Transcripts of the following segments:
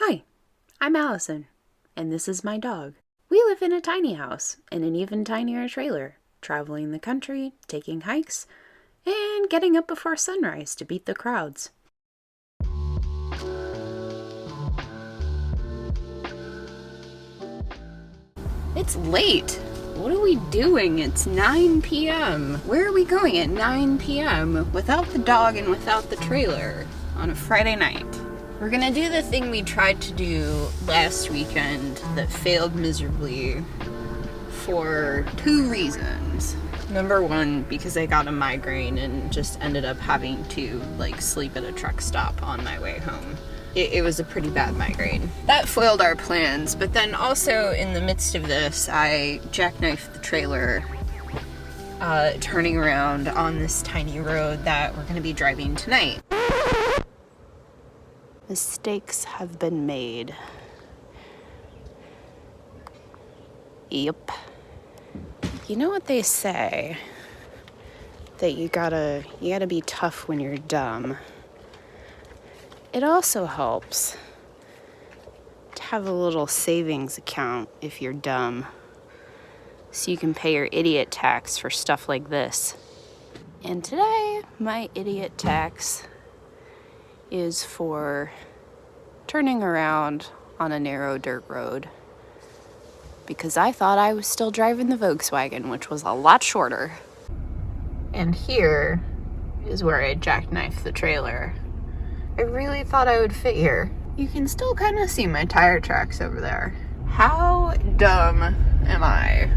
Hi, I'm Allison, and this is my dog. We live in a tiny house in an even tinier trailer, traveling the country, taking hikes, and getting up before sunrise to beat the crowds. It's late. What are we doing? It's 9 p.m. Where are we going at 9 p.m. without the dog and without the trailer on a Friday night? We're gonna do the thing we tried to do last weekend that failed miserably for two reasons. Number one, because I got a migraine and just ended up having to sleep at a truck stop on my way home. It was a pretty bad migraine. That foiled our plans, but then also in the midst of this, I jackknifed the trailer, turning around on this tiny road that we're gonna be driving tonight. Mistakes have been made. Yep. You know what they say? That you gotta be tough when you're dumb. It also helps to have a little savings account if you're dumb, so you can pay your idiot tax for stuff like this. And today, my idiot tax is for turning around on a narrow dirt road because I thought I was still driving the Volkswagen, which was a lot shorter. And here is where I jackknifed the trailer. I really thought I would fit here. You can still kind of see my tire tracks over there. How dumb am I?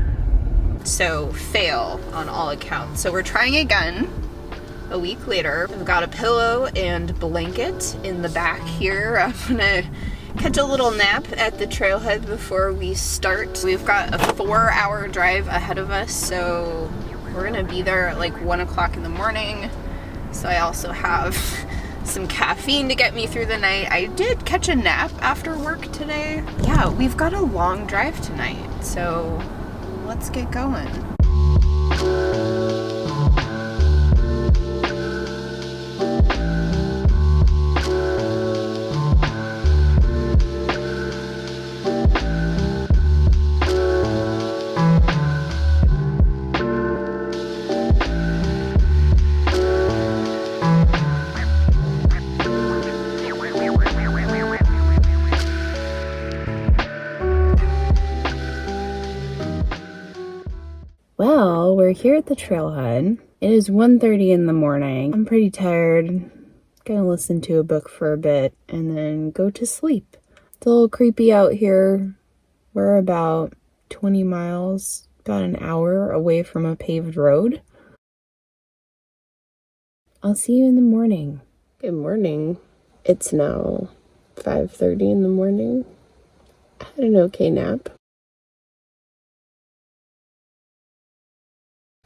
So, fail on all accounts. So we're trying again. A week later, I've got a pillow and blanket in the back here. I'm gonna catch a little nap at the trailhead before we start. We've got a 4-hour drive ahead of us, so we're gonna be there at 1 o'clock in the morning. So I also have some caffeine to get me through the night. I did catch a nap after work today. Yeah, we've got a long drive tonight, so let's get going. Well, we're here at the trailhead. It is 1:30 in the morning. I'm pretty tired. Gonna listen to a book for a bit and then go to sleep. It's a little creepy out here. We're about 20 miles, about an hour away from a paved road. I'll see you in the morning. Good morning. It's now 5:30 in the morning. I had an okay nap.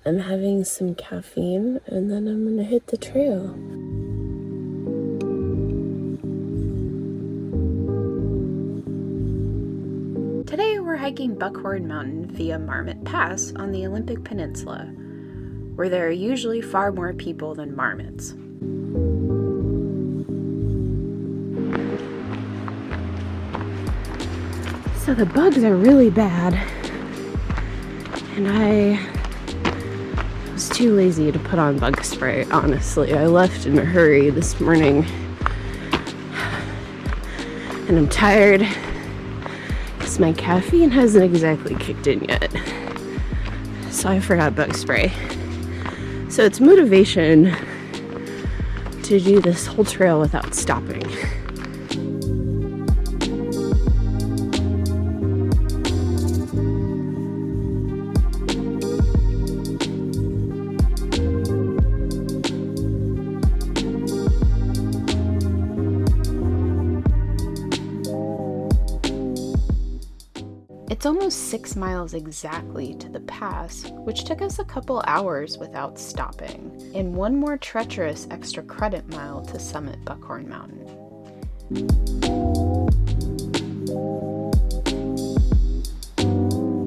I'm having some caffeine and then I'm gonna hit the trail. Today we're hiking Buckhorn Mountain via Marmot Pass on the Olympic Peninsula, where there are usually far more people than marmots. So the bugs are really bad, and I was too lazy to put on bug spray, honestly. I left in a hurry this morning, and I'm tired because my caffeine hasn't exactly kicked in yet, so I forgot bug spray. So it's motivation to do this whole trail without stopping. It's almost 6 miles exactly to the pass, which took us a couple hours without stopping, and one more treacherous extra credit mile to summit Buckhorn Mountain.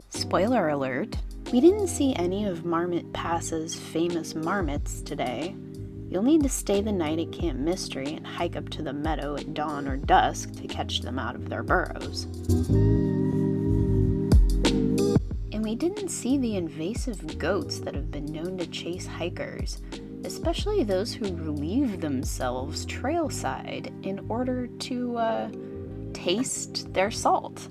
Spoiler alert, we didn't see any of Marmot Pass's famous marmots today. You'll need to stay the night at Camp Mystery and hike up to the meadow at dawn or dusk to catch them out of their burrows. And we didn't see the invasive goats that have been known to chase hikers, especially those who relieve themselves trailside in order to taste their salt.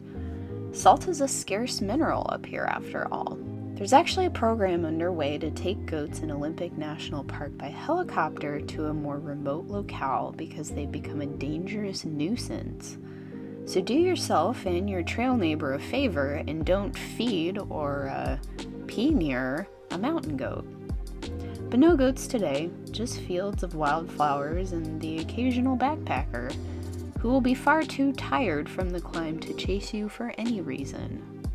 Salt is a scarce mineral up here after all. There's actually a program underway to take goats in Olympic National Park by helicopter to a more remote locale because they've become a dangerous nuisance. So do yourself and your trail neighbor a favor and don't feed or pee near a mountain goat. But no goats today, just fields of wildflowers and the occasional backpacker who will be far too tired from the climb to chase you for any reason.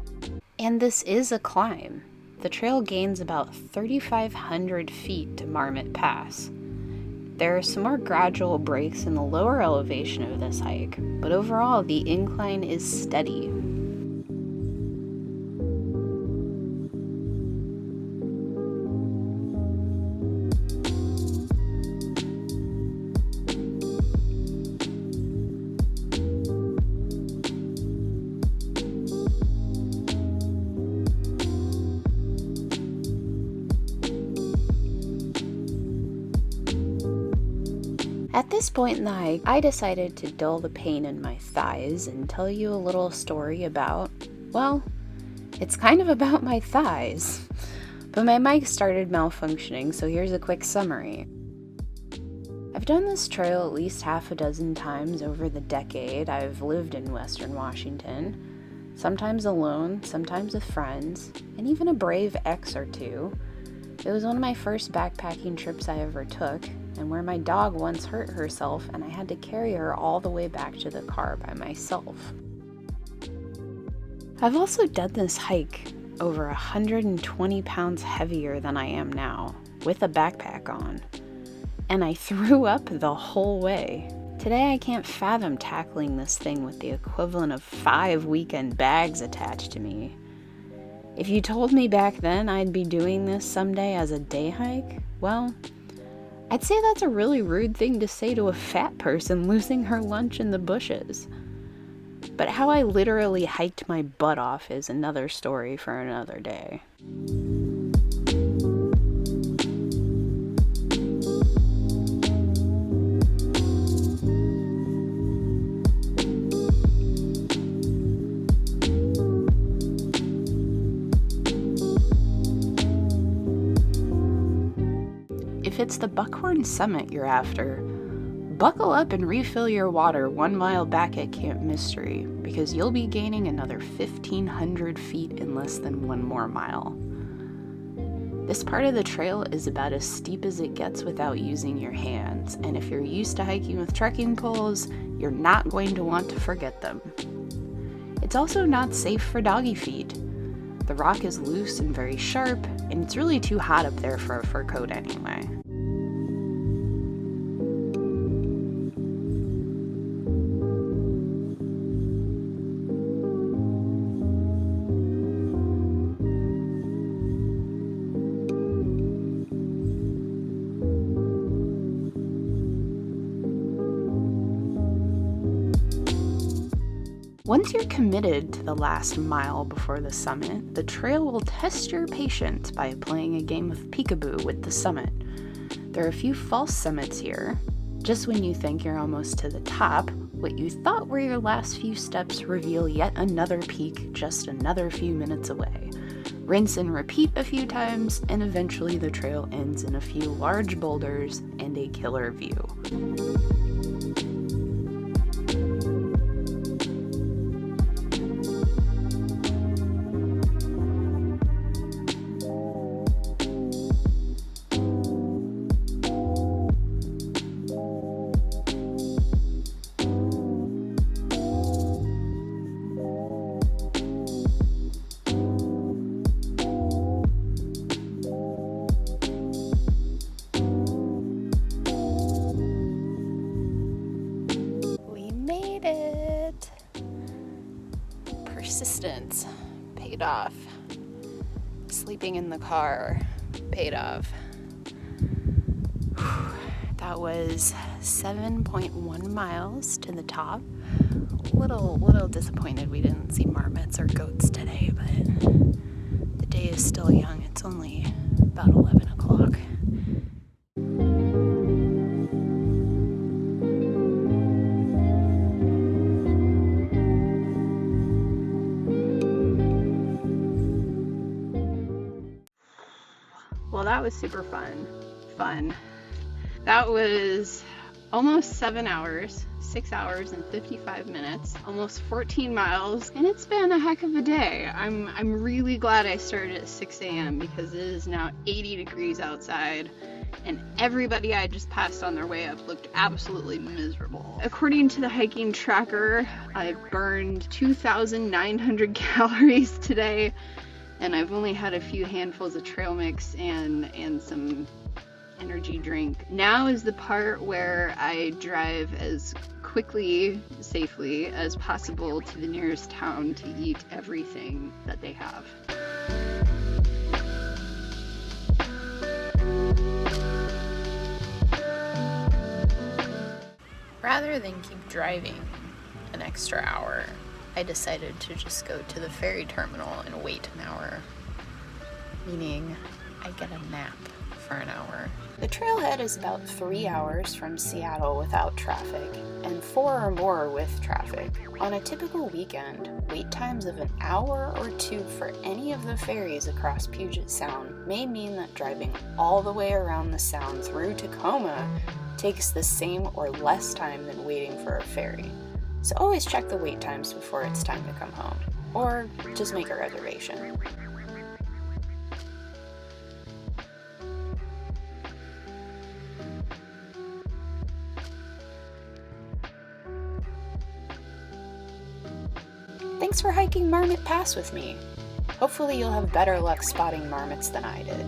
And this is a climb. The trail gains about 3,500 feet to Marmot Pass. There are some more gradual breaks in the lower elevation of this hike, but overall the incline is steady. At this point in the hike, I decided to dull the pain in my thighs and tell you a little story about, well, it's kind of about my thighs. But my mic started malfunctioning, so here's a quick summary. I've done this trail at least half a dozen times over the decade I've lived in Western Washington, sometimes alone, sometimes with friends, and even a brave ex or two. It was one of my first backpacking trips I ever took, and where my dog once hurt herself and I had to carry her all the way back to the car by myself. I've also done this hike over 120 pounds heavier than I am now, with a backpack on, and I threw up the whole way. Today I can't fathom tackling this thing with the equivalent of 5 weekend bags attached to me. If you told me back then I'd be doing this someday as a day hike, well, I'd say that's a really rude thing to say to a fat person losing her lunch in the bushes. But how I literally hiked my butt off is another story for another day. If it's the Buckhorn Summit you're after, buckle up and refill your water 1 mile back at Camp Mystery, because you'll be gaining another 1,500 feet in less than 1 more mile. This part of the trail is about as steep as it gets without using your hands, and if you're used to hiking with trekking poles, you're not going to want to forget them. It's also not safe for doggy feet. The rock is loose and very sharp, and it's really too hot up there for a fur coat anyway. Once you're committed to the last mile before the summit, the trail will test your patience by playing a game of peekaboo with the summit. There are a few false summits here. Just when you think you're almost to the top, what you thought were your last few steps reveal yet another peak just another few minutes away. Rinse and repeat a few times, and eventually the trail ends in a few large boulders and a killer view. Persistence paid off. Sleeping in the car paid off. That was 7.1 miles to the top. Little disappointed we didn't see marmots or goats today, but the day is still young. It's only about 11 o'clock. Well, that was super fun. That was almost 7 hours, 6 hours and 55 minutes, almost 14 miles, and it's been a heck of a day. I'm really glad I started at 6 a.m. because it is now 80 degrees outside, and everybody I just passed on their way up looked absolutely miserable. According to the hiking tracker, I burned 2,900 calories today, and I've only had a few handfuls of trail mix and some energy drink. Now is the part where I drive as quickly, safely as possible to the nearest town to eat everything that they have. Rather than keep driving an extra hour, I decided to just go to the ferry terminal and wait an hour, meaning I get a nap for an hour. The trailhead is about 3 hours from Seattle without traffic, and 4 or more with traffic. On a typical weekend, wait times of an hour or 2 for any of the ferries across Puget Sound may mean that driving all the way around the sound through Tacoma takes the same or less time than waiting for a ferry. So always check the wait times before it's time to come home, or just make a reservation. Thanks for hiking Marmot Pass with me. Hopefully you'll have better luck spotting marmots than I did.